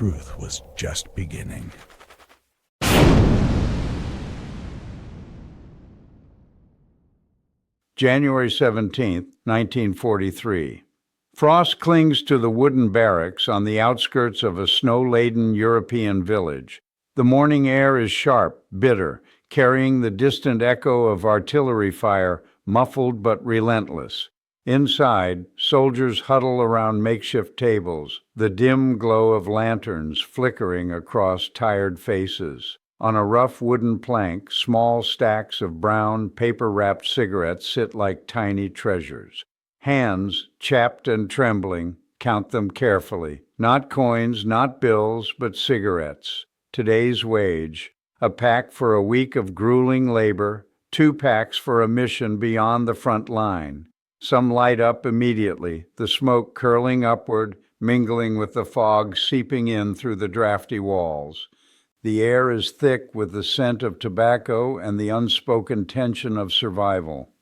truth was just beginning. January 17, 1943. Frost clings to the wooden barracks on the outskirts of a snow-laden European village. The morning air is sharp, bitter, carrying the distant echo of artillery fire, muffled but relentless. Inside, soldiers huddle around makeshift tables, the dim glow of lanterns flickering across tired faces. On a rough wooden plank, small stacks of brown, paper-wrapped cigarettes sit like tiny treasures. Hands, chapped and trembling, count them carefully. Not coins, not bills, but cigarettes. Today's wage. A pack for a week of grueling labor, 2 packs for a mission beyond the front line. Some light up immediately, the smoke curling upward, mingling with the fog seeping in through the drafty walls. The air is thick with the scent of tobacco and the unspoken tension of survival.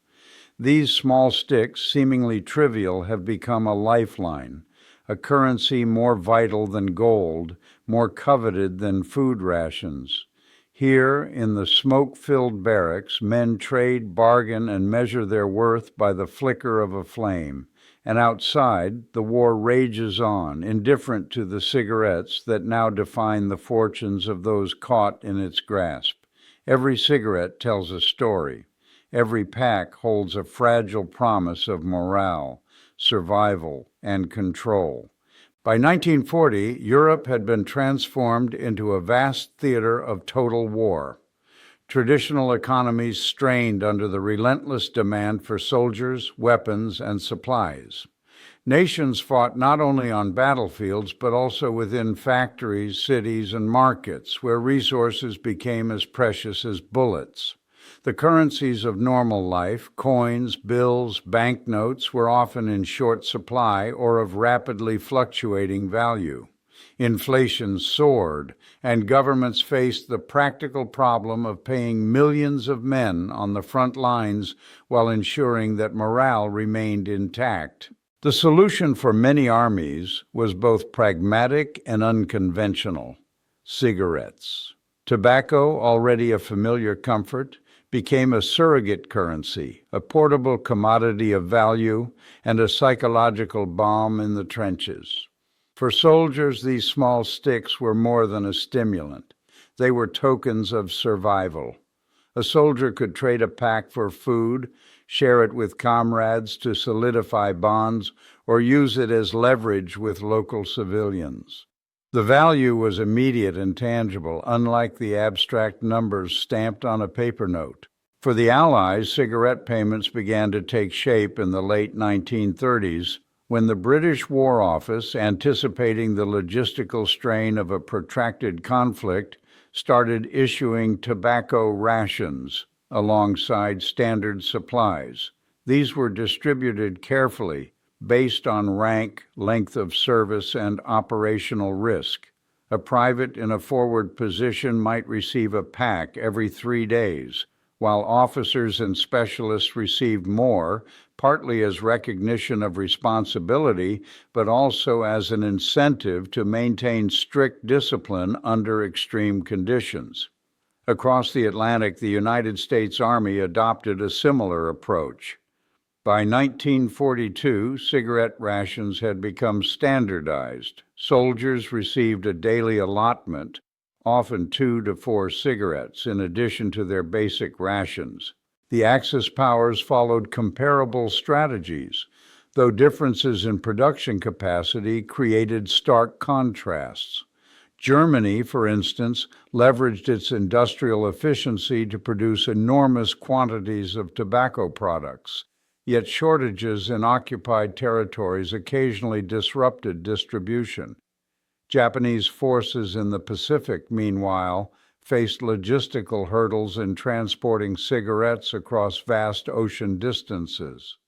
These small sticks, seemingly trivial, have become a lifeline, a currency more vital than gold, more coveted than food rations. Here, in the smoke-filled barracks, men trade, bargain, and measure their worth by the flicker of a flame. And outside, the war rages on, indifferent to the cigarettes that now define the fortunes of those caught in its grasp. Every cigarette tells a story. Every pack holds a fragile promise of morale, survival, and control. By 1940, Europe had been transformed into a vast theater of total war. Traditional economies strained under the relentless demand for soldiers, weapons, and supplies. Nations fought not only on battlefields, but also within factories, cities, and markets, where resources became as precious as bullets. The currencies of normal life, coins, bills, banknotes, were often in short supply or of rapidly fluctuating value. Inflation soared, and governments faced the practical problem of paying millions of men on the front lines while ensuring that morale remained intact. The solution for many armies was both pragmatic and unconventional: cigarettes. Tobacco, already a familiar comfort, became a surrogate currency, a portable commodity of value, and a psychological balm in the trenches. For soldiers, these small sticks were more than a stimulant. They were tokens of survival. A soldier could trade a pack for food, share it with comrades to solidify bonds, or use it as leverage with local civilians. The value was immediate and tangible, unlike the abstract numbers stamped on a paper note. For the Allies, cigarette payments began to take shape in the late 1930s, when the British War Office, anticipating the logistical strain of a protracted conflict, started issuing tobacco rations alongside standard supplies. These were distributed carefully, based on rank, length of service, and operational risk. A private in a forward position might receive a pack every 3 days, while officers and specialists received more, partly as recognition of responsibility, but also as an incentive to maintain strict discipline under extreme conditions. Across the Atlantic, the United States Army adopted a similar approach. By 1942, cigarette rations had become standardized. Soldiers received a daily allotment, often 2 to 4 cigarettes, in addition to their basic rations. The Axis powers followed comparable strategies, though differences in production capacity created stark contrasts. Germany, for instance, leveraged its industrial efficiency to produce enormous quantities of tobacco products, yet shortages in occupied territories occasionally disrupted distribution. Japanese forces in the Pacific, meanwhile, faced logistical hurdles in transporting cigarettes across vast ocean distances.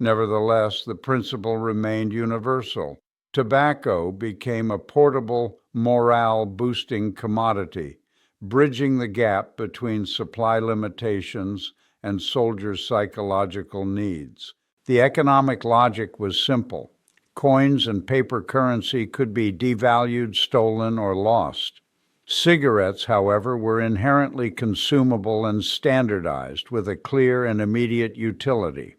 Nevertheless, the principle remained universal. Tobacco became a portable, morale-boosting commodity, bridging the gap between supply limitations and soldiers' psychological needs. The economic logic was simple. Coins and paper currency could be devalued, stolen, or lost. Cigarettes, however, were inherently consumable and standardized with a clear and immediate utility.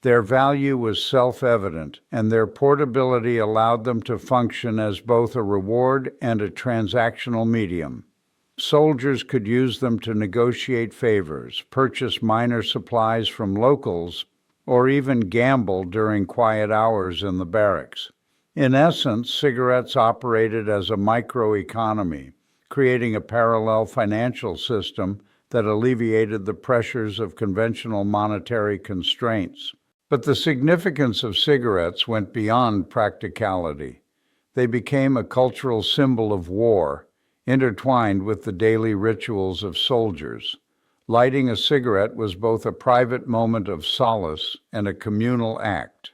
Their value was self-evident, and their portability allowed them to function as both a reward and a transactional medium. Soldiers could use them to negotiate favors, purchase minor supplies from locals, or even gamble during quiet hours in the barracks. In essence, cigarettes operated as a microeconomy, creating a parallel financial system that alleviated the pressures of conventional monetary constraints. But the significance of cigarettes went beyond practicality. They became a cultural symbol of war, intertwined with the daily rituals of soldiers. Lighting a cigarette was both a private moment of solace and a communal act.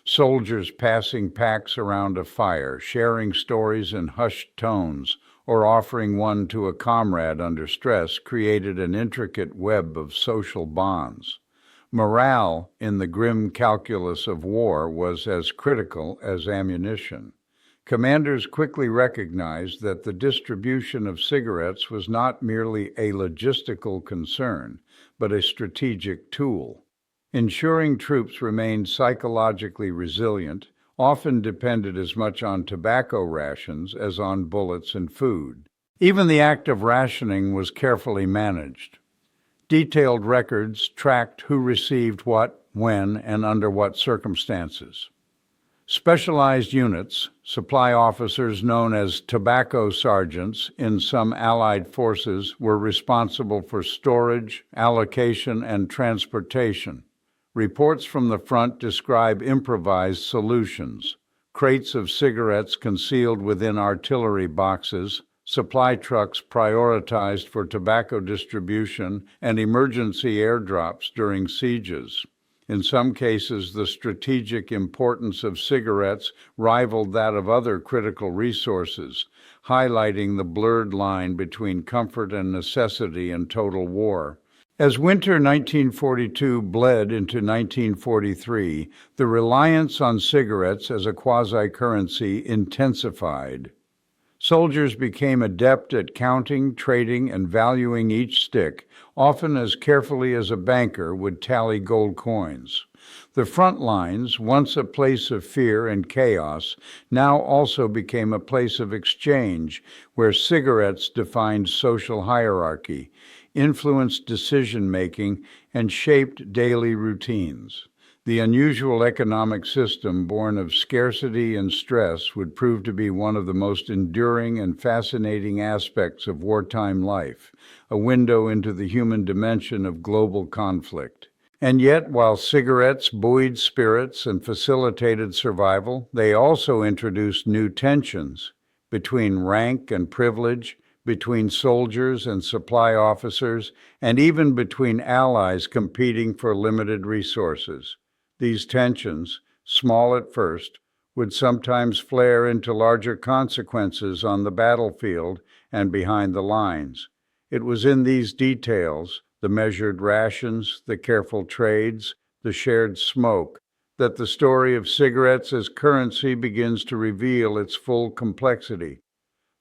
Soldiers passing packs around a fire, sharing stories in hushed tones, or offering one to a comrade under stress created an intricate web of social bonds. Morale in the grim calculus of war was as critical as ammunition. Commanders quickly recognized that the distribution of cigarettes was not merely a logistical concern, but a strategic tool. Ensuring troops remained psychologically resilient often depended as much on tobacco rations as on bullets and food. Even the act of rationing was carefully managed. Detailed records tracked who received what, when, and under what circumstances. Specialized units, supply officers known as tobacco sergeants in some Allied forces, were responsible for storage, allocation, and transportation. Reports from the front describe improvised solutions: crates of cigarettes concealed within artillery boxes, supply trucks prioritized for tobacco distribution, and emergency airdrops during sieges. In some cases, the strategic importance of cigarettes rivaled that of other critical resources, highlighting the blurred line between comfort and necessity in total war. As winter 1942 bled into 1943, the reliance on cigarettes as a quasi-currency intensified. Soldiers became adept at counting, trading, and valuing each stick, often as carefully as a banker would tally gold coins. The front lines, once a place of fear and chaos, now also became a place of exchange where cigarettes defined social hierarchy, influenced decision-making, and shaped daily routines. The unusual economic system born of scarcity and stress would prove to be one of the most enduring and fascinating aspects of wartime life, a window into the human dimension of global conflict. And yet, while cigarettes buoyed spirits and facilitated survival, they also introduced new tensions between rank and privilege, between soldiers and supply officers, and even between allies competing for limited resources. These tensions, small at first, would sometimes flare into larger consequences on the battlefield and behind the lines. It was in these details, the measured rations, the careful trades, the shared smoke, that the story of cigarettes as currency begins to reveal its full complexity.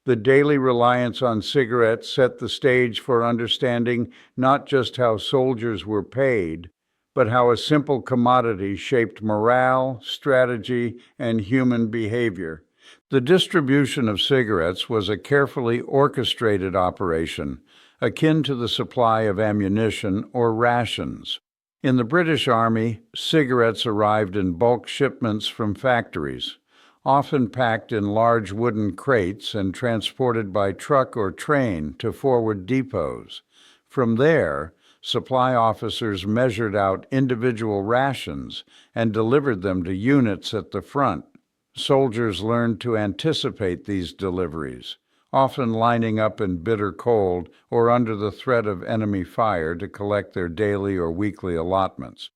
The daily reliance on cigarettes set the stage for understanding not just how soldiers were paid, but how a simple commodity shaped morale, strategy, and human behavior. The distribution of cigarettes was a carefully orchestrated operation, akin to the supply of ammunition or rations. In the British Army, cigarettes arrived in bulk shipments from factories, often packed in large wooden crates and transported by truck or train to forward depots. From there, supply officers measured out individual rations and delivered them to units at the front. Soldiers learned to anticipate these deliveries, often lining up in bitter cold or under the threat of enemy fire to collect their daily or weekly allotments.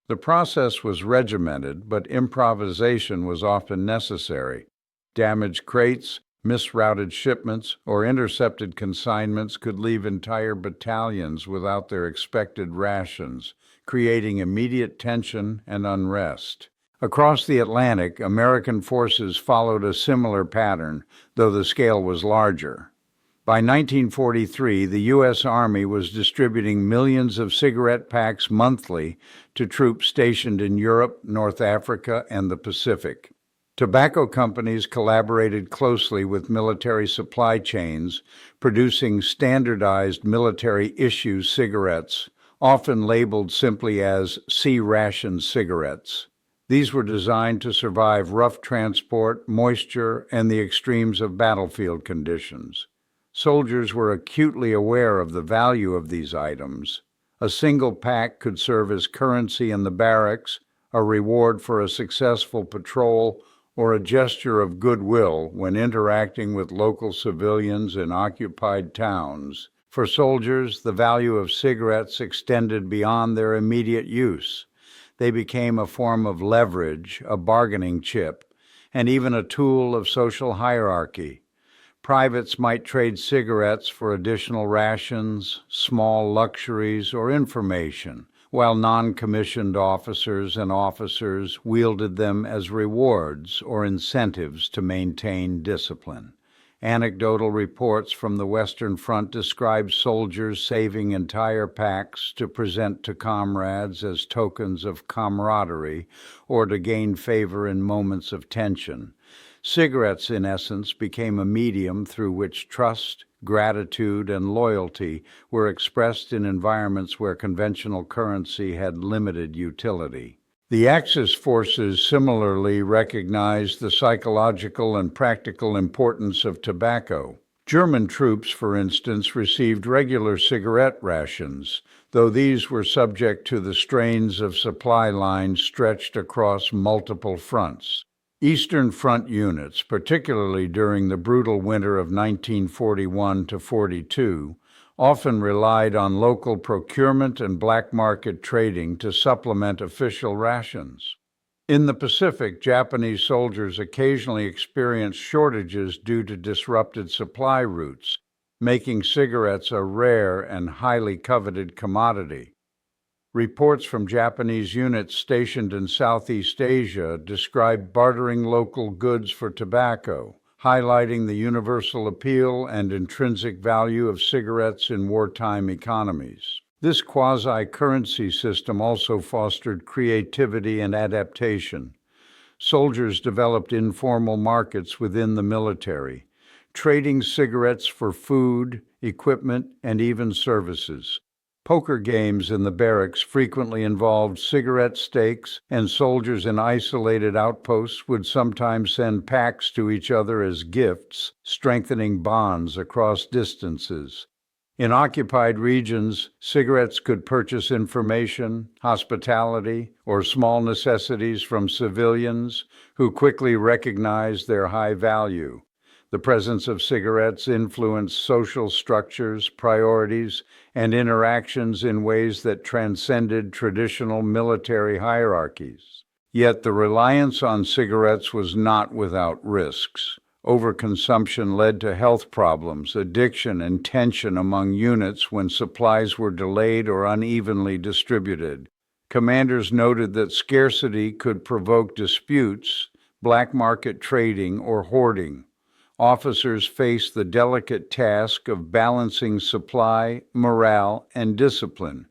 The process was regimented, but improvisation was often necessary. Damaged crates, misrouted shipments, or intercepted consignments could leave entire battalions without their expected rations, creating immediate tension and unrest. Across the Atlantic, American forces followed a similar pattern, though the scale was larger. By 1943, the U.S. Army was distributing millions of cigarette packs monthly to troops stationed in Europe, North Africa, and the Pacific. Tobacco companies collaborated closely with military supply chains, producing standardized military-issue cigarettes, often labeled simply as C-ration cigarettes. These were designed to survive rough transport, moisture, and the extremes of battlefield conditions. Soldiers were acutely aware of the value of these items. A single pack could serve as currency in the barracks, a reward for a successful patrol, or a gesture of goodwill when interacting with local civilians in occupied towns. For soldiers, the value of cigarettes extended beyond their immediate use. They became a form of leverage, a bargaining chip, and even a tool of social hierarchy. Privates might trade cigarettes for additional rations, small luxuries, or information, while non-commissioned officers and officers wielded them as rewards or incentives to maintain discipline. Anecdotal reports from the Western Front describe soldiers saving entire packs to present to comrades as tokens of camaraderie or to gain favor in moments of tension. Cigarettes, in essence, became a medium through which trust, gratitude, and loyalty were expressed in environments where conventional currency had limited utility. The Axis forces similarly recognized the psychological and practical importance of tobacco. German troops, for instance, received regular cigarette rations, though these were subject to the strains of supply lines stretched across multiple fronts. Eastern Front units, particularly during the brutal winter of 1941 to 42, often relied on local procurement and black market trading to supplement official rations. In the Pacific, Japanese soldiers occasionally experienced shortages due to disrupted supply routes, making cigarettes a rare and highly coveted commodity. Reports from Japanese units stationed in Southeast Asia describe bartering local goods for tobacco, highlighting the universal appeal and intrinsic value of cigarettes in wartime economies. This quasi-currency system also fostered creativity and adaptation. Soldiers developed informal markets within the military, trading cigarettes for food, equipment, and even services. Poker games in the barracks frequently involved cigarette stakes, and soldiers in isolated outposts would sometimes send packs to each other as gifts, strengthening bonds across distances. In occupied regions, cigarettes could purchase information, hospitality, or small necessities from civilians who quickly recognized their high value. The presence of cigarettes influenced social structures, priorities, and interactions in ways that transcended traditional military hierarchies. Yet the reliance on cigarettes was not without risks. Overconsumption led to health problems, addiction, and tension among units when supplies were delayed or unevenly distributed. Commanders noted that scarcity could provoke disputes, black market trading, or hoarding. Officers faced the delicate task of balancing supply, morale, and discipline,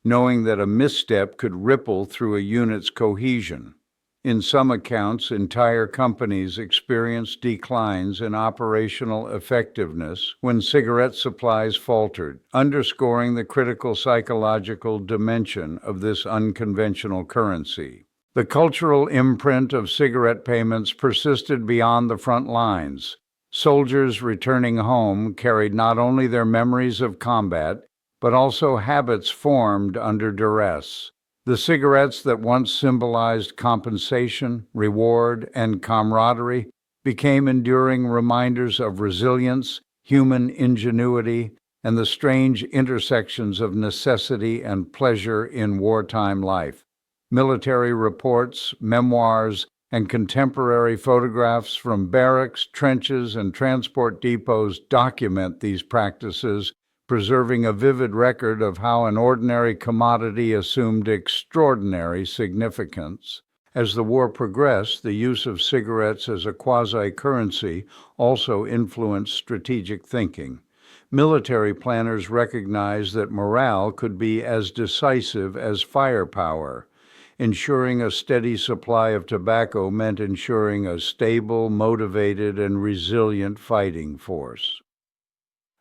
knowing that a misstep could ripple through a unit's cohesion. In some accounts, entire companies experienced declines in operational effectiveness when cigarette supplies faltered, underscoring the critical psychological dimension of this unconventional currency. The cultural imprint of cigarette payments persisted beyond the front lines. Soldiers returning home carried not only their memories of combat, but also habits formed under duress. The cigarettes that once symbolized compensation, reward, and camaraderie became enduring reminders of resilience, human ingenuity, and the strange intersections of necessity and pleasure in wartime life. Military reports, memoirs, and contemporary photographs from barracks, trenches, and transport depots document these practices, preserving a vivid record of how an ordinary commodity assumed extraordinary significance. As the war progressed, the use of cigarettes as a quasi-currency also influenced strategic thinking. Military planners recognized that morale could be as decisive as firepower. Ensuring a steady supply of tobacco meant ensuring a stable, motivated, and resilient fighting force.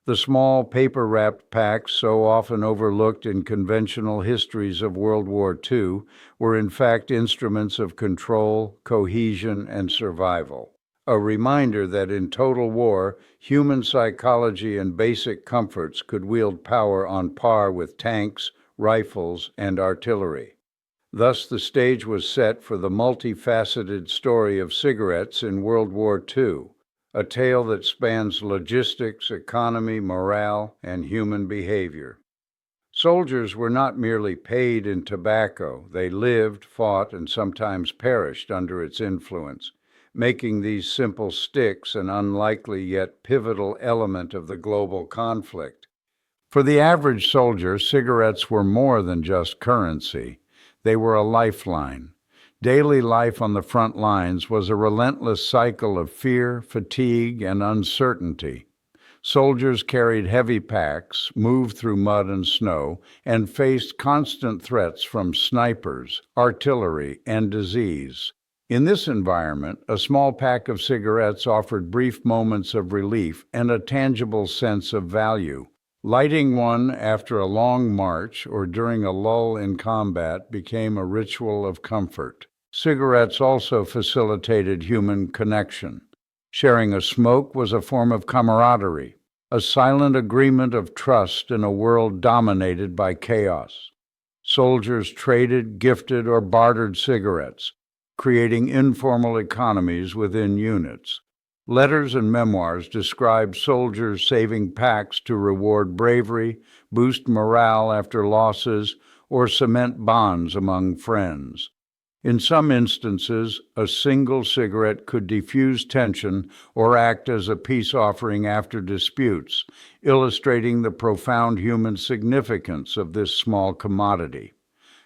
The small paper-wrapped packs, so often overlooked in conventional histories of World War II, were in fact instruments of control, cohesion, and survival. A reminder that in total war, human psychology and basic comforts could wield power on par with tanks, rifles, and artillery. Thus, the stage was set for the multifaceted story of cigarettes in World War II, a tale that spans logistics, economy, morale, and human behavior. Soldiers were not merely paid in tobacco. They lived, fought, and sometimes perished under its influence, making these simple sticks an unlikely yet pivotal element of the global conflict. For the average soldier, cigarettes were more than just currency. They were a lifeline. Daily life on the front lines was a relentless cycle of fear, fatigue, and uncertainty. Soldiers carried heavy packs, moved through mud and snow, and faced constant threats from snipers, artillery, and disease. In this environment, a small pack of cigarettes offered brief moments of relief and a tangible sense of value. Lighting one after a long march or during a lull in combat became a ritual of comfort. Cigarettes also facilitated human connection. Sharing a smoke was a form of camaraderie, a silent agreement of trust in a world dominated by chaos. Soldiers traded, gifted, or bartered cigarettes, creating informal economies within units. Letters and memoirs describe soldiers saving packs to reward bravery, boost morale after losses, or cement bonds among friends. In some instances, a single cigarette could diffuse tension or act as a peace offering after disputes, illustrating the profound human significance of this small commodity.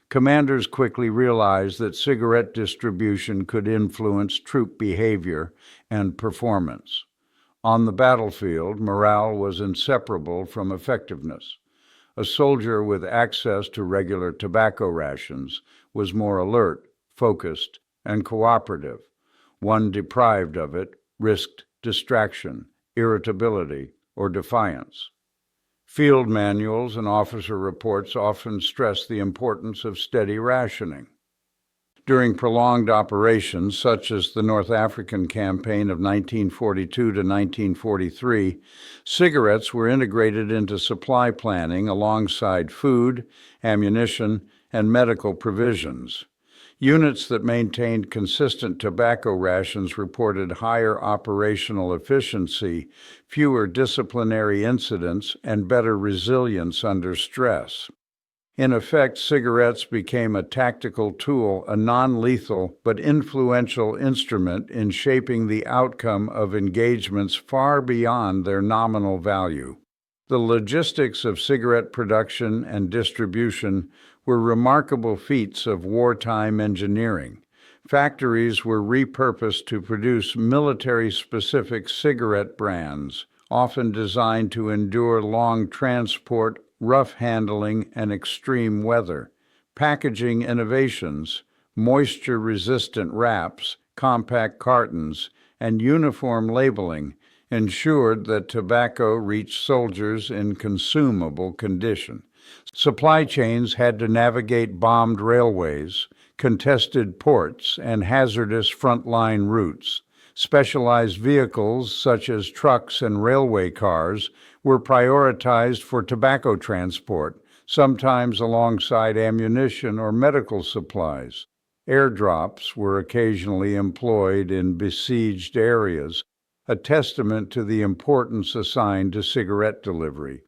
Commanders quickly realized that cigarette distribution could influence troop behavior and performance. On the battlefield, morale was inseparable from effectiveness. A soldier with access to regular tobacco rations was more alert, focused, and cooperative. One deprived of it risked distraction, irritability, or defiance. Field manuals and officer reports often stress the importance of steady rationing. During prolonged operations, such as the North African campaign of 1942 to 1943, cigarettes were integrated into supply planning alongside food, ammunition, and medical provisions. Units that maintained consistent tobacco rations reported higher operational efficiency, fewer disciplinary incidents, and better resilience under stress. In effect, cigarettes became a tactical tool, a non-lethal but influential instrument in shaping the outcome of engagements far beyond their nominal value. The logistics of cigarette production and distribution were remarkable feats of wartime engineering. Factories were repurposed to produce military-specific cigarette brands, often designed to endure long transport, rough handling, and extreme weather. Packaging innovations, moisture-resistant wraps, compact cartons, and uniform labeling ensured that tobacco reached soldiers in consumable condition. Supply chains had to navigate bombed railways, contested ports, and hazardous frontline routes. Specialized vehicles, such as trucks and railway cars, were prioritized for tobacco transport, sometimes alongside ammunition or medical supplies. Airdrops were occasionally employed in besieged areas, a testament to the importance assigned to cigarette delivery.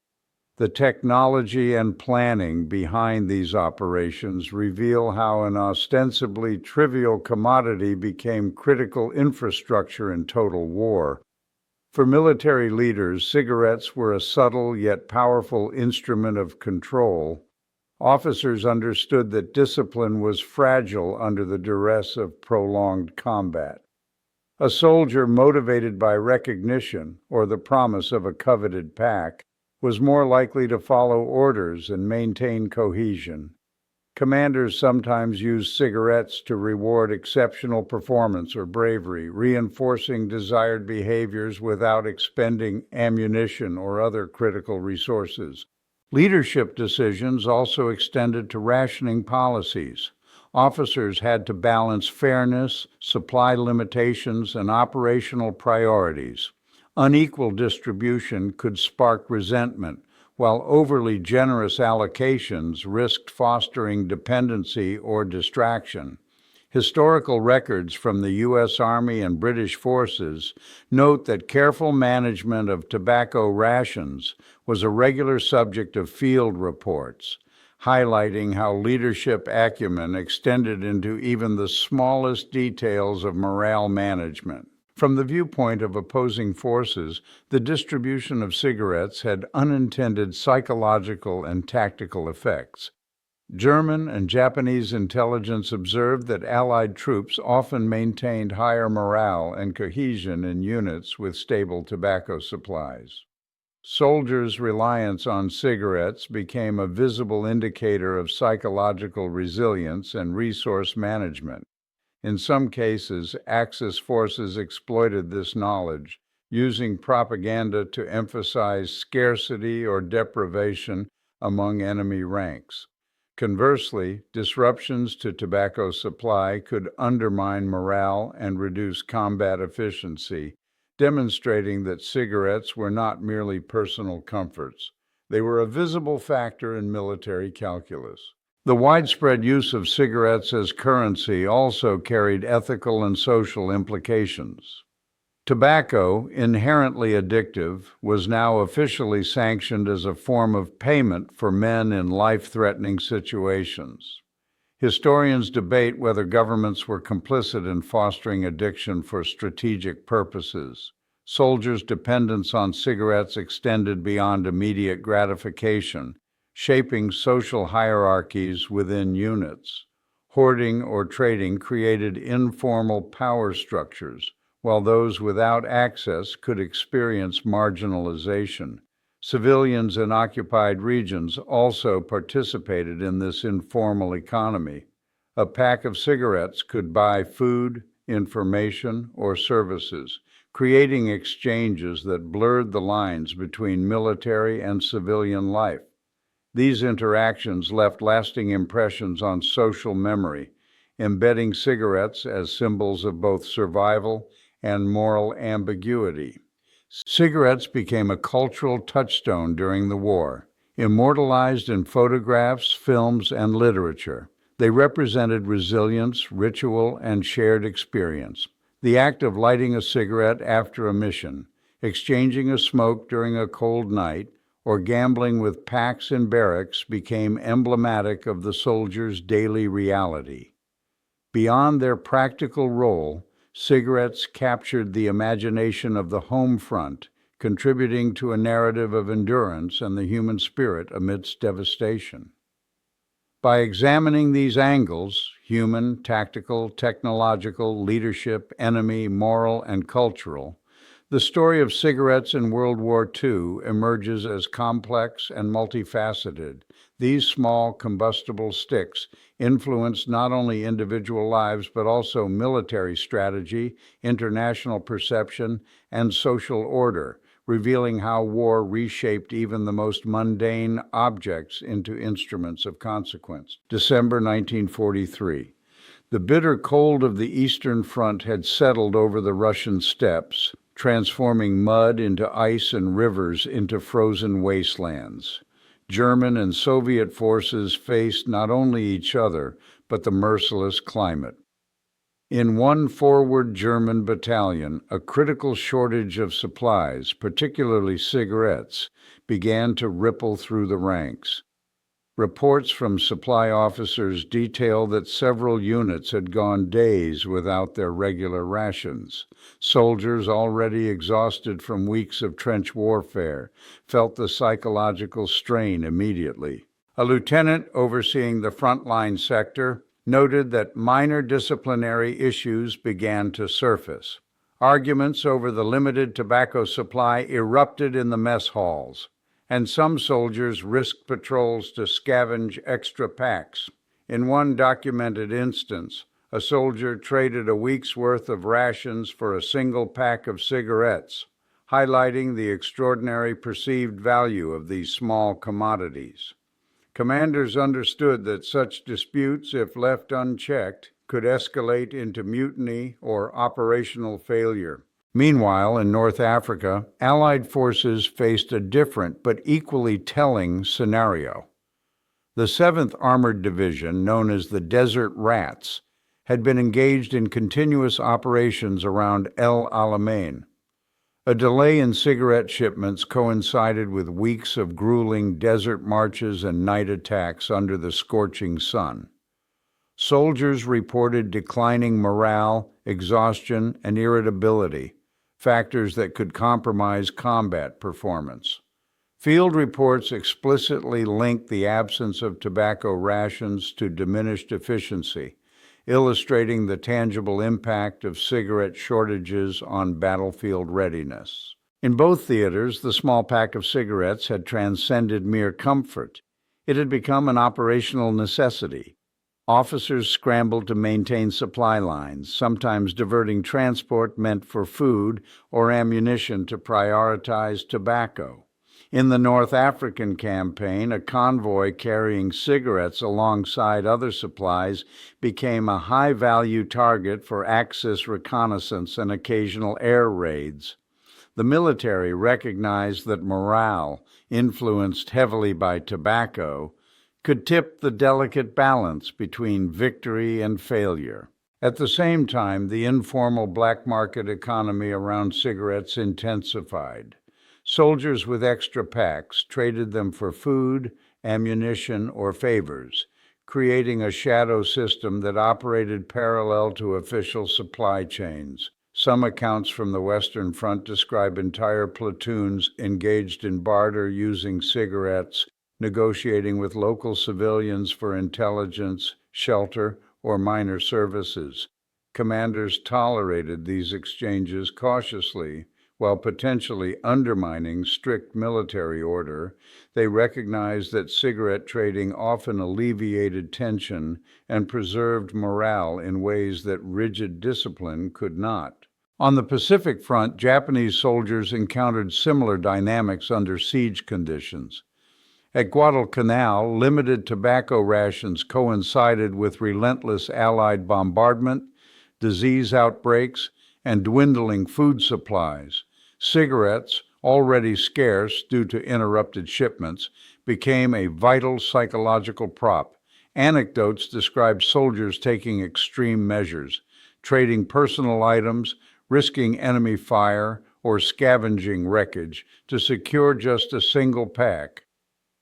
The technology and planning behind these operations reveal how an ostensibly trivial commodity became critical infrastructure in total war. For military leaders, cigarettes were a subtle yet powerful instrument of control. Officers understood that discipline was fragile under the duress of prolonged combat. A soldier motivated by recognition or the promise of a coveted pack was more likely to follow orders and maintain cohesion. Commanders sometimes used cigarettes to reward exceptional performance or bravery, reinforcing desired behaviors without expending ammunition or other critical resources. Leadership decisions also extended to rationing policies. Officers had to balance fairness, supply limitations, and operational priorities. Unequal distribution could spark resentment, while overly generous allocations risked fostering dependency or distraction. Historical records from the U.S. Army and British forces note that careful management of tobacco rations was a regular subject of field reports, highlighting how leadership acumen extended into even the smallest details of morale management. From the viewpoint of opposing forces, the distribution of cigarettes had unintended psychological and tactical effects. German and Japanese intelligence observed that Allied troops often maintained higher morale and cohesion in units with stable tobacco supplies. Soldiers' reliance on cigarettes became a visible indicator of psychological resilience and resource management. In some cases, Axis forces exploited this knowledge, using propaganda to emphasize scarcity or deprivation among enemy ranks. Conversely, disruptions to tobacco supply could undermine morale and reduce combat efficiency, demonstrating that cigarettes were not merely personal comforts. They were a visible factor in military calculus. The widespread use of cigarettes as currency also carried ethical and social implications. Tobacco, inherently addictive, was now officially sanctioned as a form of payment for men in life-threatening situations. Historians debate whether governments were complicit in fostering addiction for strategic purposes. Soldiers' dependence on cigarettes extended beyond immediate gratification, shaping social hierarchies within units. Hoarding or trading created informal power structures, while those without access could experience marginalization. Civilians in occupied regions also participated in this informal economy. A pack of cigarettes could buy food, information, or services, creating exchanges that blurred the lines between military and civilian life. These interactions left lasting impressions on social memory, embedding cigarettes as symbols of both survival and moral ambiguity. Cigarettes became a cultural touchstone during the war. Immortalized in photographs, films, and literature, they represented resilience, ritual, and shared experience. The act of lighting a cigarette after a mission, exchanging a smoke during a cold night, or gambling with packs in barracks became emblematic of the soldier's daily reality. Beyond their practical role, cigarettes captured the imagination of the home front, contributing to a narrative of endurance and the human spirit amidst devastation. By examining these angles, human, tactical, technological, leadership, enemy, moral, and cultural, the story of cigarettes in World War II emerges as complex and multifaceted. These small combustible sticks influenced not only individual lives but also military strategy, international perception, and social order, revealing how war reshaped even the most mundane objects into instruments of consequence. December 1943. The bitter cold of the Eastern Front had settled over the Russian steppes, transforming mud into ice and rivers into frozen wastelands. German and Soviet forces faced not only each other, but the merciless climate. In one forward German battalion, a critical shortage of supplies, particularly cigarettes, began to ripple through the ranks. Reports from supply officers detail that several units had gone days without their regular rations. Soldiers, already exhausted from weeks of trench warfare, felt the psychological strain immediately. A lieutenant overseeing the frontline sector noted that minor disciplinary issues began to surface. Arguments over the limited tobacco supply erupted in the mess halls, and some soldiers risked patrols to scavenge extra packs. In one documented instance, a soldier traded a week's worth of rations for a single pack of cigarettes, highlighting the extraordinary perceived value of these small commodities. Commanders understood that such disputes, if left unchecked, could escalate into mutiny or operational failure. Meanwhile, in North Africa, Allied forces faced a different but equally telling scenario. The 7th Armored Division, known as the Desert Rats, had been engaged in continuous operations around El Alamein. A delay in cigarette shipments coincided with weeks of grueling desert marches and night attacks under the scorching sun. Soldiers reported declining morale, exhaustion, and irritability, factors that could compromise combat performance. Field reports explicitly linked the absence of tobacco rations to diminished efficiency, illustrating the tangible impact of cigarette shortages on battlefield readiness. In both theaters, the small pack of cigarettes had transcended mere comfort. It had become an operational necessity. Officers scrambled to maintain supply lines, sometimes diverting transport meant for food or ammunition to prioritize tobacco. In the North African campaign, a convoy carrying cigarettes alongside other supplies became a high-value target for Axis reconnaissance and occasional air raids. The military recognized that morale, influenced heavily by tobacco, could tip the delicate balance between victory and failure. At the same time, the informal black market economy around cigarettes intensified. Soldiers with extra packs traded them for food, ammunition, or favors, creating a shadow system that operated parallel to official supply chains. Some accounts from the Western Front describe entire platoons engaged in barter using cigarettes, negotiating with local civilians for intelligence, shelter, or minor services. Commanders tolerated these exchanges cautiously. While potentially undermining strict military order, they recognized that cigarette trading often alleviated tension and preserved morale in ways that rigid discipline could not. On the Pacific Front, Japanese soldiers encountered similar dynamics under siege conditions. At Guadalcanal, limited tobacco rations coincided with relentless Allied bombardment, disease outbreaks, and dwindling food supplies. Cigarettes, already scarce due to interrupted shipments, became a vital psychological prop. Anecdotes describe soldiers taking extreme measures, trading personal items, risking enemy fire, or scavenging wreckage to secure just a single pack.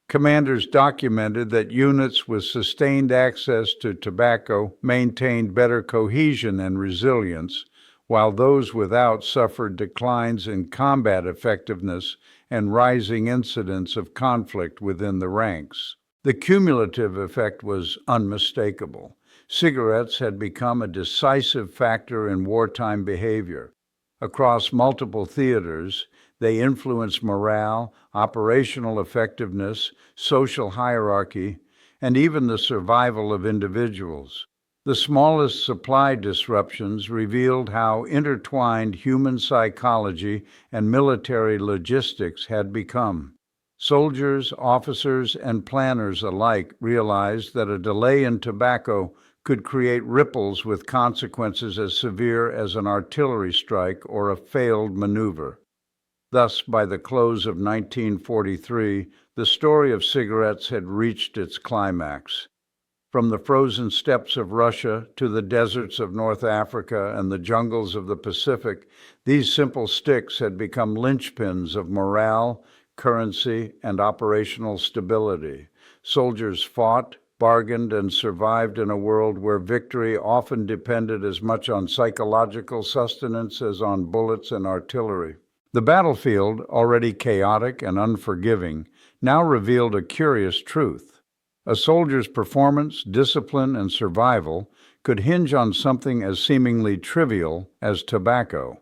Commanders documented that units with sustained access to tobacco maintained better cohesion and resilience, while those without suffered declines in combat effectiveness and rising incidents of conflict within the ranks. The cumulative effect was unmistakable. Cigarettes had become a decisive factor in wartime behavior. Across multiple theaters, they influenced morale, operational effectiveness, social hierarchy, and even the survival of individuals. The smallest supply disruptions revealed how intertwined human psychology and military logistics had become. Soldiers, officers, and planners alike realized that a delay in tobacco could create ripples with consequences as severe as an artillery strike or a failed maneuver. Thus, by the close of 1943, the story of cigarettes had reached its climax. From the frozen steppes of Russia to the deserts of North Africa and the jungles of the Pacific, these simple sticks had become linchpins of morale, currency, and operational stability. Soldiers fought, bargained, and survived in a world where victory often depended as much on psychological sustenance as on bullets and artillery. The battlefield, already chaotic and unforgiving, now revealed a curious truth. A soldier's performance, discipline, and survival could hinge on something as seemingly trivial as tobacco.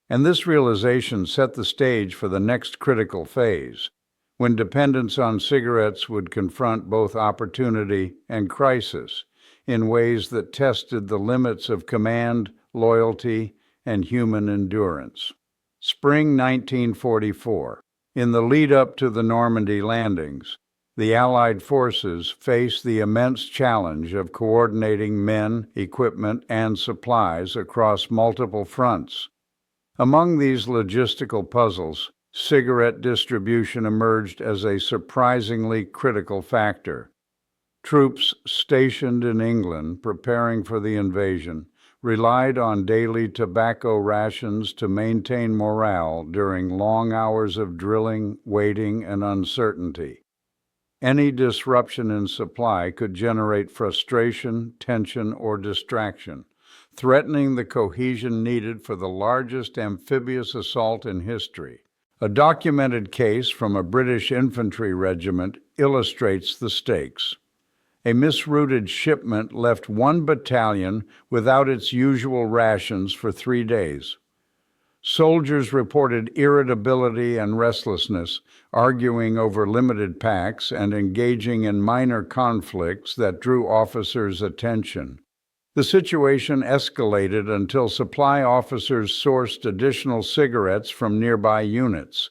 And this realization set the stage for the next critical phase, when dependence on cigarettes would confront both opportunity and crisis in ways that tested the limits of command, loyalty, and human endurance. Spring 1944. In the lead-up to the Normandy landings, the Allied forces faced the immense challenge of coordinating men, equipment, and supplies across multiple fronts. Among these logistical puzzles, cigarette distribution emerged as a surprisingly critical factor. Troops stationed in England preparing for the invasion relied on daily tobacco rations to maintain morale during long hours of drilling, waiting, and uncertainty. Any disruption in supply could generate frustration, tension, or distraction, threatening the cohesion needed for the largest amphibious assault in history. A documented case from a British infantry regiment illustrates the stakes. A misrouted shipment left one battalion without its usual rations for 3 days. Soldiers reported irritability and restlessness, arguing over limited packs and engaging in minor conflicts that drew officers' attention. The situation escalated until supply officers sourced additional cigarettes from nearby units.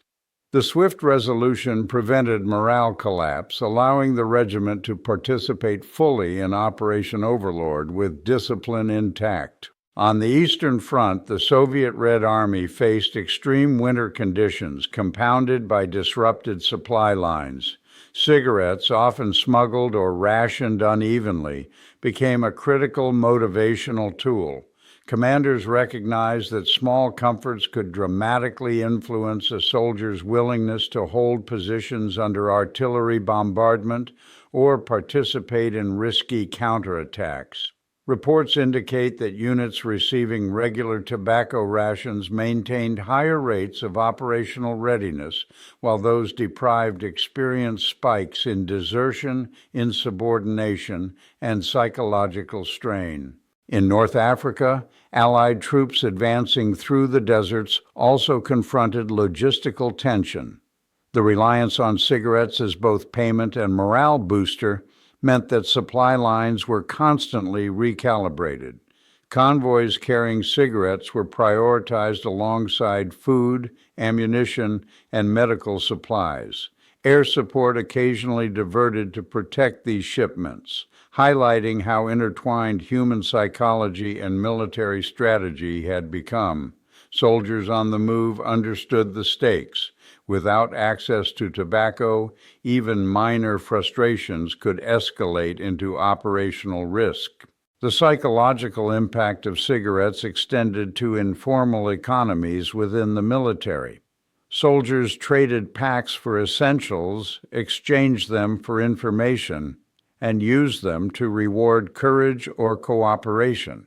The swift resolution prevented morale collapse, allowing the regiment to participate fully in Operation Overlord with discipline intact. On the Eastern Front, the Soviet Red Army faced extreme winter conditions compounded by disrupted supply lines. Cigarettes, often smuggled or rationed unevenly, became a critical motivational tool. Commanders recognized that small comforts could dramatically influence a soldier's willingness to hold positions under artillery bombardment or participate in risky counterattacks. Reports indicate that units receiving regular tobacco rations maintained higher rates of operational readiness, while those deprived experienced spikes in desertion, insubordination, and psychological strain. In North Africa, Allied troops advancing through the deserts also confronted logistical tension. The reliance on cigarettes as both payment and morale booster meant that supply lines were constantly recalibrated. Convoys carrying cigarettes were prioritized alongside food, ammunition, and medical supplies. Air support occasionally diverted to protect these shipments, highlighting how intertwined human psychology and military strategy had become. Soldiers on the move understood the stakes. Without access to tobacco, even minor frustrations could escalate into operational risk. The psychological impact of cigarettes extended to informal economies within the military. Soldiers traded packs for essentials, exchanged them for information, and used them to reward courage or cooperation.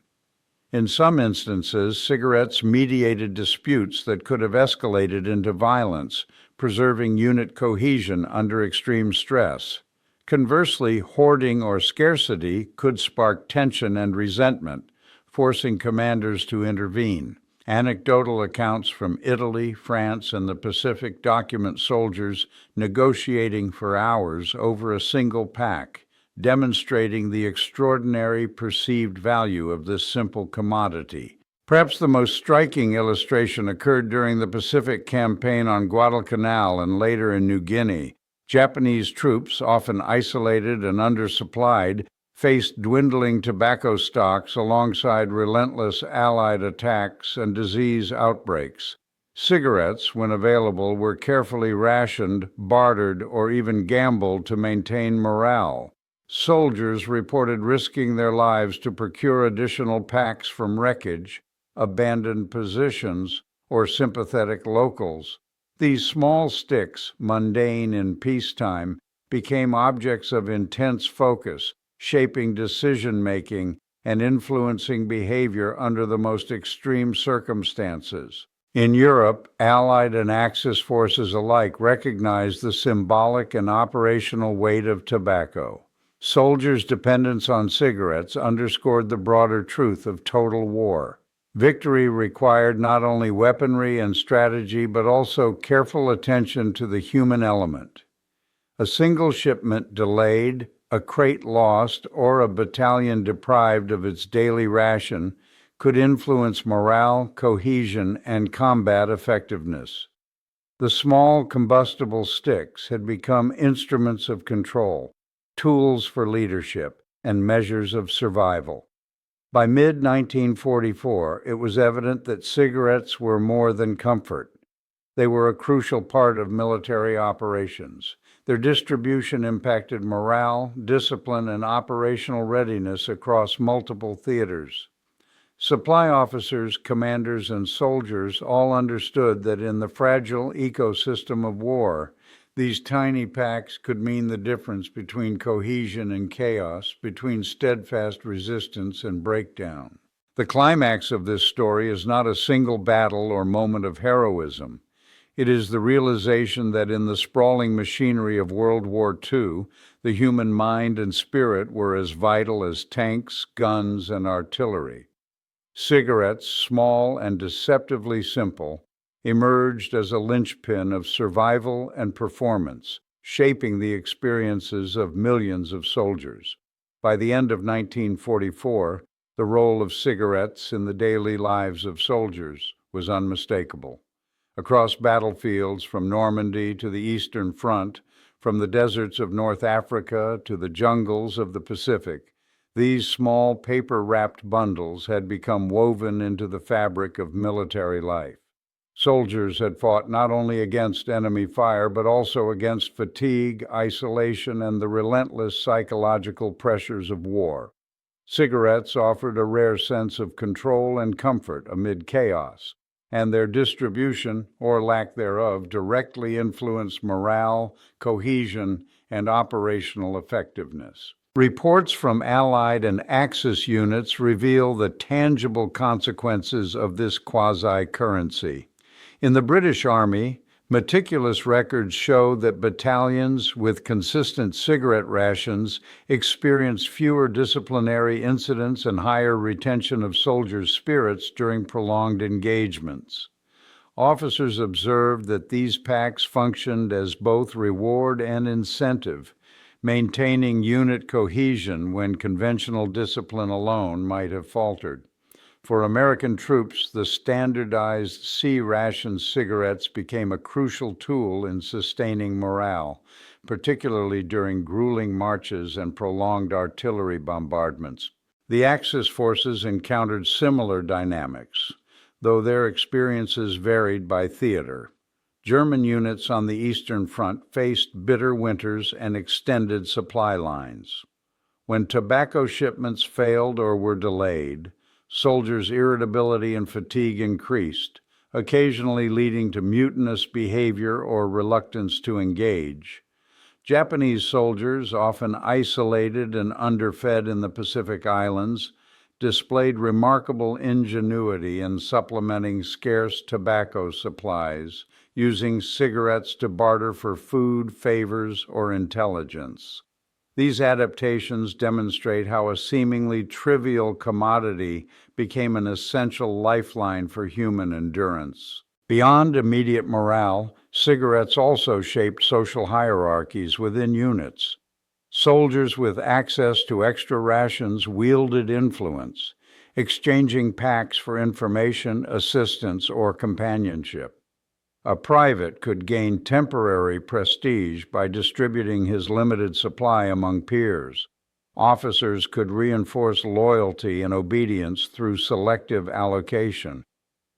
In some instances, cigarettes mediated disputes that could have escalated into violence, preserving unit cohesion under extreme stress. Conversely, hoarding or scarcity could spark tension and resentment, forcing commanders to intervene. Anecdotal accounts from Italy, France, and the Pacific document soldiers negotiating for hours over a single pack, demonstrating the extraordinary perceived value of this simple commodity. Perhaps the most striking illustration occurred during the Pacific campaign on Guadalcanal and later in New Guinea. Japanese troops, often isolated and undersupplied, faced dwindling tobacco stocks alongside relentless Allied attacks and disease outbreaks. Cigarettes, when available, were carefully rationed, bartered, or even gambled to maintain morale. Soldiers reported risking their lives to procure additional packs from wreckage, abandoned positions, or sympathetic locals. These small sticks, mundane in peacetime, became objects of intense focus, shaping decision-making and influencing behavior under the most extreme circumstances. In Europe, Allied and Axis forces alike recognized the symbolic and operational weight of tobacco. Soldiers' dependence on cigarettes underscored the broader truth of total war. Victory required not only weaponry and strategy, but also careful attention to the human element. A single shipment delayed, a crate lost, or a battalion deprived of its daily ration could influence morale, cohesion, and combat effectiveness. The small combustible sticks had become instruments of control, tools for leadership, and measures of survival. By mid-1944, it was evident that cigarettes were more than comfort. They were a crucial part of military operations. Their distribution impacted morale, discipline, and operational readiness across multiple theaters. Supply officers, commanders, and soldiers all understood that in the fragile ecosystem of war, these tiny packs could mean the difference between cohesion and chaos, between steadfast resistance and breakdown. The climax of this story is not a single battle or moment of heroism. It is the realization that in the sprawling machinery of World War II, the human mind and spirit were as vital as tanks, guns, and artillery. Cigarettes, small and deceptively simple, emerged as a linchpin of survival and performance, shaping the experiences of millions of soldiers. By the end of 1944, the role of cigarettes in the daily lives of soldiers was unmistakable. Across battlefields from Normandy to the Eastern Front, from the deserts of North Africa to the jungles of the Pacific, these small paper-wrapped bundles had become woven into the fabric of military life. Soldiers had fought not only against enemy fire, but also against fatigue, isolation, and the relentless psychological pressures of war. Cigarettes offered a rare sense of control and comfort amid chaos, and their distribution, or lack thereof, directly influenced morale, cohesion, and operational effectiveness. Reports from Allied and Axis units reveal the tangible consequences of this quasi-currency. In the British Army, meticulous records show that battalions with consistent cigarette rations experienced fewer disciplinary incidents and higher retention of soldiers' spirits during prolonged engagements. Officers observed that these packs functioned as both reward and incentive, maintaining unit cohesion when conventional discipline alone might have faltered. For American troops, the standardized C-ration cigarettes became a crucial tool in sustaining morale, particularly during grueling marches and prolonged artillery bombardments. The Axis forces encountered similar dynamics, though their experiences varied by theater. German units on the Eastern Front faced bitter winters and extended supply lines. When tobacco shipments failed or were delayed, soldiers' irritability and fatigue increased, occasionally leading to mutinous behavior or reluctance to engage. Japanese soldiers, often isolated and underfed in the Pacific Islands, displayed remarkable ingenuity in supplementing scarce tobacco supplies, using cigarettes to barter for food, favors, or intelligence. These adaptations demonstrate how a seemingly trivial commodity became an essential lifeline for human endurance. Beyond immediate morale, cigarettes also shaped social hierarchies within units. Soldiers with access to extra rations wielded influence, exchanging packs for information, assistance, or companionship. A private could gain temporary prestige by distributing his limited supply among peers. Officers could reinforce loyalty and obedience through selective allocation.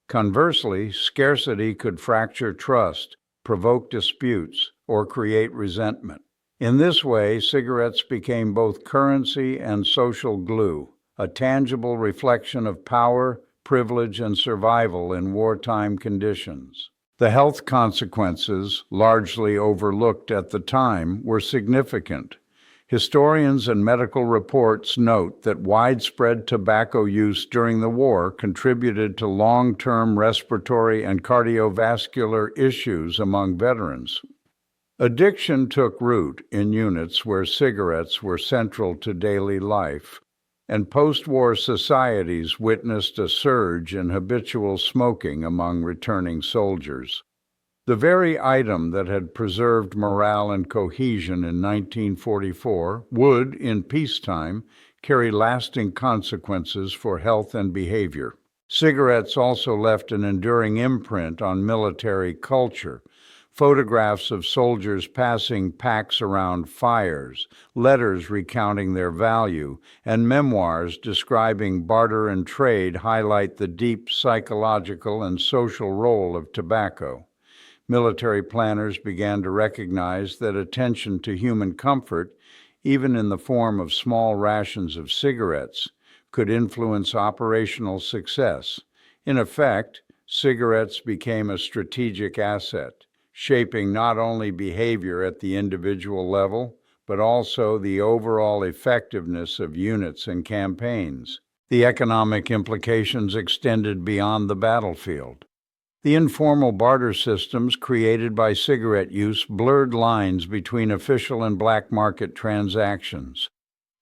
Conversely, scarcity could fracture trust, provoke disputes, or create resentment. In this way, cigarettes became both currency and social glue, a tangible reflection of power, privilege, and survival in wartime conditions. The health consequences, largely overlooked at the time, were significant. Historians and medical reports note that widespread tobacco use during the war contributed to long-term respiratory and cardiovascular issues among veterans. Addiction took root in units where cigarettes were central to daily life, and post-war societies witnessed a surge in habitual smoking among returning soldiers. The very item that had preserved morale and cohesion in 1944 would, in peacetime, carry lasting consequences for health and behavior. Cigarettes also left an enduring imprint on military culture. Photographs of soldiers passing packs around fires, letters recounting their value, and memoirs describing barter and trade highlight the deep psychological and social role of tobacco. Military planners began to recognize that attention to human comfort, even in the form of small rations of cigarettes, could influence operational success. In effect, cigarettes became a strategic asset, shaping not only behavior at the individual level, but also the overall effectiveness of units and campaigns. The economic implications extended beyond the battlefield. The informal barter systems created by cigarette use blurred lines between official and black market transactions.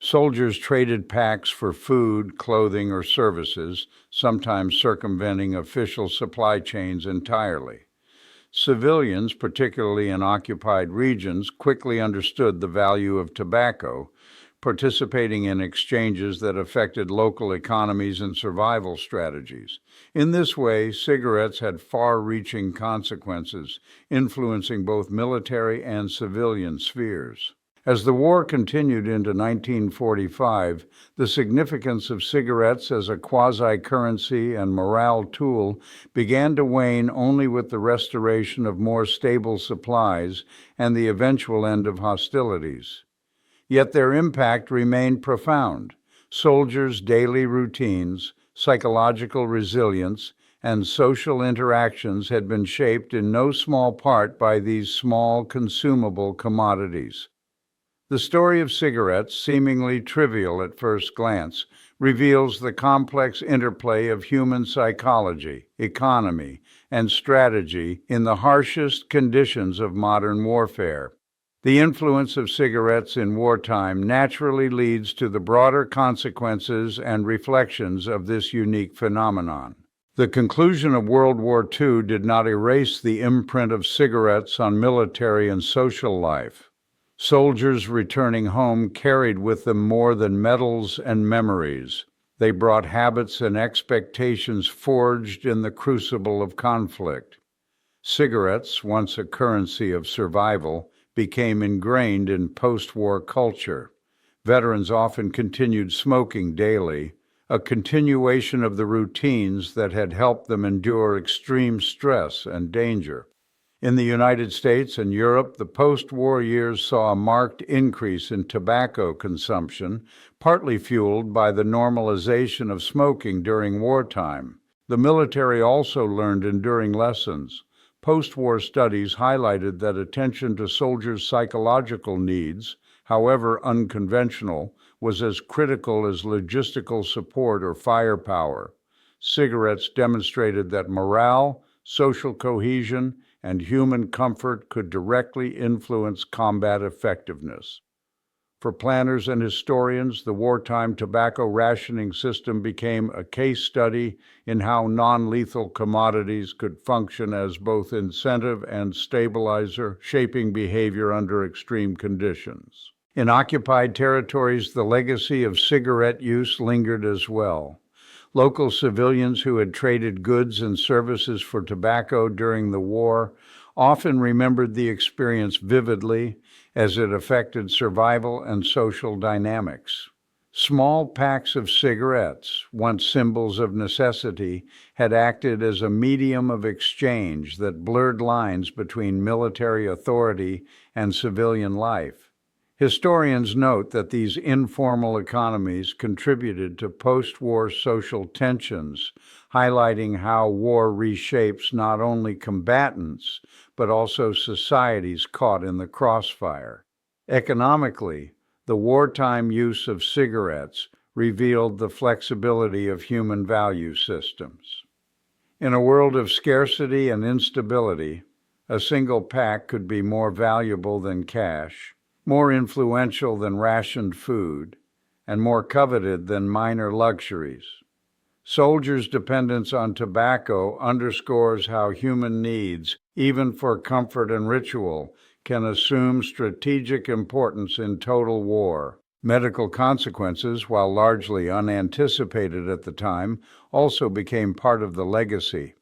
Soldiers traded packs for food, clothing, or services, sometimes circumventing official supply chains entirely. Civilians, particularly in occupied regions, quickly understood the value of tobacco, participating in exchanges that affected local economies and survival strategies. In this way, cigarettes had far-reaching consequences, influencing both military and civilian spheres. As the war continued into 1945, the significance of cigarettes as a quasi-currency and morale tool began to wane only with the restoration of more stable supplies and the eventual end of hostilities. Yet their impact remained profound. Soldiers' daily routines, psychological resilience, and social interactions had been shaped in no small part by these small, consumable commodities. The story of cigarettes, seemingly trivial at first glance, reveals the complex interplay of human psychology, economy, and strategy in the harshest conditions of modern warfare. The influence of cigarettes in wartime naturally leads to the broader consequences and reflections of this unique phenomenon. The conclusion of World War II did not erase the imprint of cigarettes on military and social life. Soldiers returning home carried with them more than medals and memories. They brought habits and expectations forged in the crucible of conflict. Cigarettes, once a currency of survival, became ingrained in post-war culture. Veterans often continued smoking daily, a continuation of the routines that had helped them endure extreme stress and danger. In the United States and Europe, the post-war years saw a marked increase in tobacco consumption, partly fueled by the normalization of smoking during wartime. The military also learned enduring lessons. Post-war studies highlighted that attention to soldiers' psychological needs, however unconventional, was as critical as logistical support or firepower. Cigarettes demonstrated that morale, social cohesion, and human comfort could directly influence combat effectiveness. For planners and historians, the wartime tobacco rationing system became a case study in how non-lethal commodities could function as both incentive and stabilizer, shaping behavior under extreme conditions. In occupied territories, the legacy of cigarette use lingered as well. Local civilians who had traded goods and services for tobacco during the war often remembered the experience vividly as it affected survival and social dynamics. Small packs of cigarettes, once symbols of necessity, had acted as a medium of exchange that blurred lines between military authority and civilian life. Historians note that these informal economies contributed to post-war social tensions, highlighting how war reshapes not only combatants, but also societies caught in the crossfire. Economically, the wartime use of cigarettes revealed the flexibility of human value systems. In a world of scarcity and instability, A single pack could be more valuable than cash, more influential than rationed food, and more coveted than minor luxuries. Soldiers' dependence on tobacco underscores how human needs, even for comfort and ritual, can assume strategic importance in total war. Medical consequences, while largely unanticipated at the time, also became part of the legacy.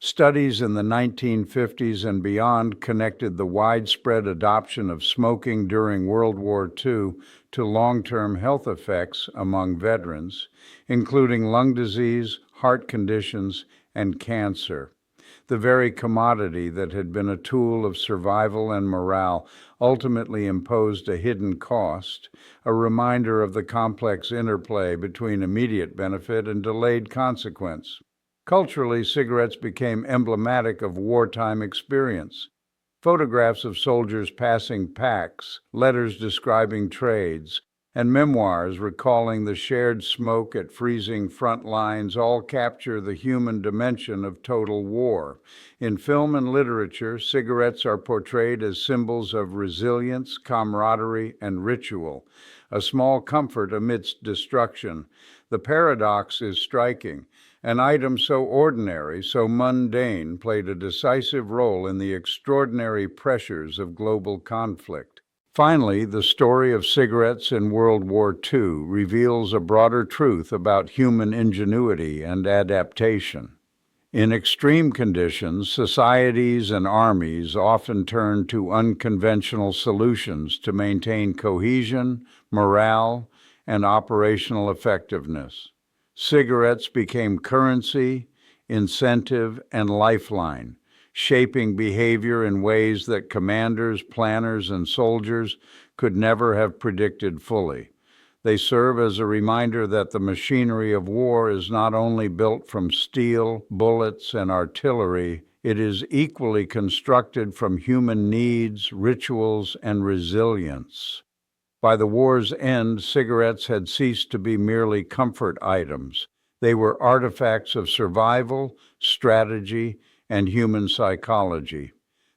Studies in the 1950s and beyond connected the widespread adoption of smoking during World War II to long-term health effects among veterans, including lung disease, heart conditions, and cancer. The very commodity that had been a tool of survival and morale ultimately imposed a hidden cost, a reminder of the complex interplay between immediate benefit and delayed consequence. Culturally, cigarettes became emblematic of wartime experience. Photographs of soldiers passing packs, letters describing trades, and memoirs recalling the shared smoke at freezing front lines all capture the human dimension of total war. In film and literature, cigarettes are portrayed as symbols of resilience, camaraderie, and ritual, a small comfort amidst destruction. The paradox is striking. An item so ordinary, so mundane, played a decisive role in the extraordinary pressures of global conflict. Finally, the story of cigarettes in World War II reveals a broader truth about human ingenuity and adaptation. In extreme conditions, societies and armies often turn to unconventional solutions to maintain cohesion, morale, and operational effectiveness. Cigarettes became currency, incentive, and lifeline, shaping behavior in ways that commanders, planners, and soldiers could never have predicted fully. They serve as a reminder that the machinery of war is not only built from steel, bullets, and artillery, it is equally constructed from human needs, rituals, and resilience. By the war's end, cigarettes had ceased to be merely comfort items. They were artifacts of survival, strategy, and human psychology.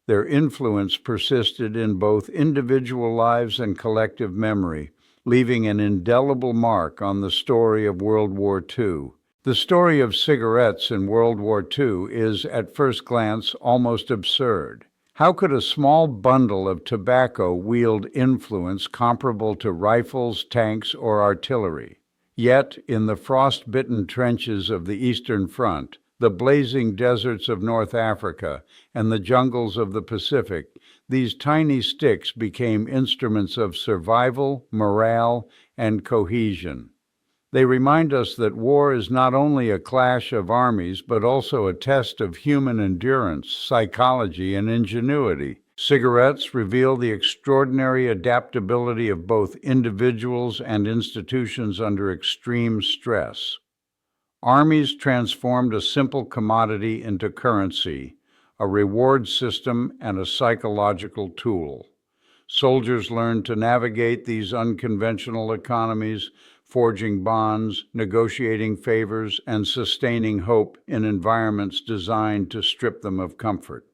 Their influence persisted in both individual lives and collective memory, leaving an indelible mark on the story of World War II. The story of cigarettes in World War II is, at first glance, almost absurd. How could a small bundle of tobacco wield influence comparable to rifles, tanks, or artillery? Yet, in the frost-bitten trenches of the Eastern Front, the blazing deserts of North Africa, and the jungles of the Pacific, these tiny sticks became instruments of survival, morale, and cohesion. They remind us that war is not only a clash of armies, but also a test of human endurance, psychology, and ingenuity. Cigarettes reveal the extraordinary adaptability of both individuals and institutions under extreme stress. Armies transformed a simple commodity into currency, a reward system, and a psychological tool. Soldiers learned to navigate these unconventional economies, forging bonds, negotiating favors, and sustaining hope in environments designed to strip them of comfort.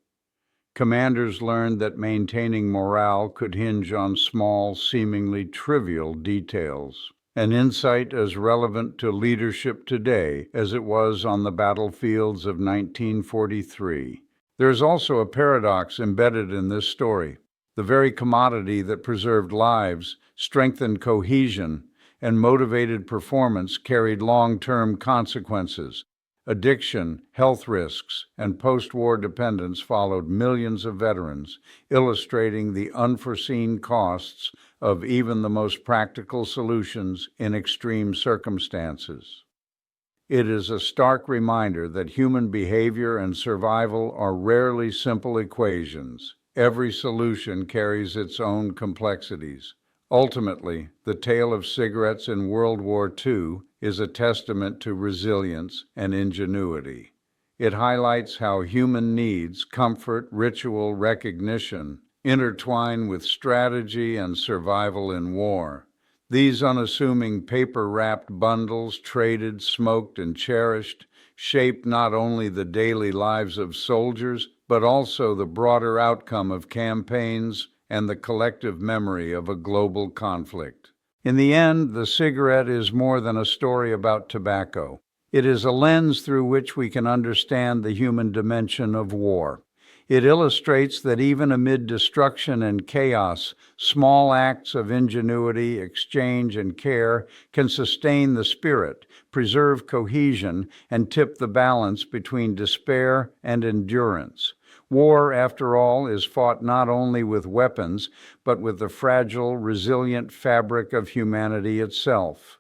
Commanders learned that maintaining morale could hinge on small, seemingly trivial details, an insight as relevant to leadership today as it was on the battlefields of 1943. There is also a paradox embedded in this story. The very commodity that preserved lives, strengthened cohesion, and motivated performance carried long-term consequences. Addiction, health risks, and post-war dependence followed millions of veterans, illustrating the unforeseen costs of even the most practical solutions in extreme circumstances. It is a stark reminder that human behavior and survival are rarely simple equations. Every solution carries its own complexities. Ultimately, the tale of cigarettes in World War II is a testament to resilience and ingenuity. It highlights how human needs, comfort, ritual, recognition intertwine with strategy and survival in war. These unassuming paper-wrapped bundles, traded, smoked, and cherished, shape not only the daily lives of soldiers, but also the broader outcome of campaigns and the collective memory of a global conflict. In the end, the cigarette is more than a story about tobacco. It is a lens through which we can understand the human dimension of war. It illustrates that even amid destruction and chaos, small acts of ingenuity, exchange, and care can sustain the spirit, preserve cohesion, and tip the balance between despair and endurance. War, after all, is fought not only with weapons, but with the fragile, resilient fabric of humanity itself.